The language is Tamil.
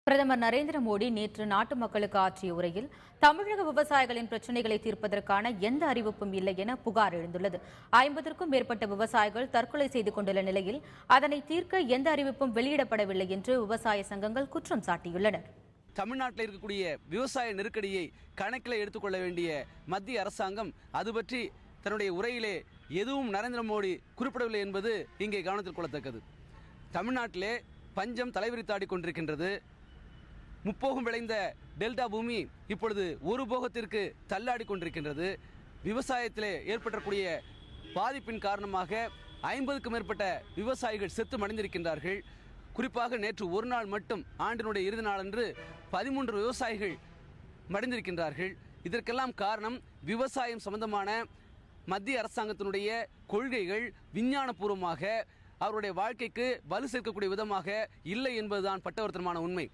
பிரதமர் நரேந்திர மோடி நேற்று நாட்டு மக்களுக்கு ஆற்றிய உரையில் தமிழக விவசாயிகளின் பிரச்சினைகளை தீர்ப்பதற்கான எந்த அறிவிப்பும் இல்லை என புகார் எழுந்துள்ளது. 50க்கும் மேற்பட்ட விவசாயிகள் தற்கொலை செய்து கொண்டுள்ள நிலையில் அதனை தீர்க்க எந்த அறிவிப்பும் வெளியிடப்படவில்லை என்று விவசாய சங்கங்கள் குற்றம் சாட்டியுள்ளனர். தமிழ்நாட்டில் இருக்கக்கூடிய விவசாய நெருக்கடியை கணக்கில் எடுத்துக்கொள்ள வேண்டிய மத்திய அரசாங்கம் அது பற்றி தன்னுடைய உரையிலே எதுவும் நரேந்திர மோடி குறிப்பிடவில்லை என்பது இங்கே கவனத்தில் கொள்ளத்தக்கது. தமிழ்நாட்டிலே பஞ்சம் தலைவிரித்தாடி கொண்டிருக்கின்றது. முப்போகம் விளைந்த டெல்டா பூமி இப்பொழுது ஒரு போகத்திற்கு தள்ளாடி கொண்டிருக்கின்றது. விவசாயத்திலே ஏற்பட்டக்கூடிய பாதிப்பின் காரணமாக 50க்கும் மேற்பட்ட விவசாயிகள் செத்து மடிந்திருக்கின்றார்கள். குறிப்பாக நேற்று ஒரு நாள் மட்டும் ஆண்டினுடைய இறுதி நாளன்று 13 விவசாயிகள் மடிந்திருக்கின்றார்கள். இதற்கெல்லாம் காரணம் விவசாயம் சம்பந்தமான மத்திய அரசாங்கத்தினுடைய கொள்கைகள் விஞ்ஞானபூர்வமாக அவருடைய வாழ்க்கைக்கு வலு சேர்க்கக்கூடிய விதமாக இல்லை என்பதுதான் பட்டவர்த்தனமான உண்மை.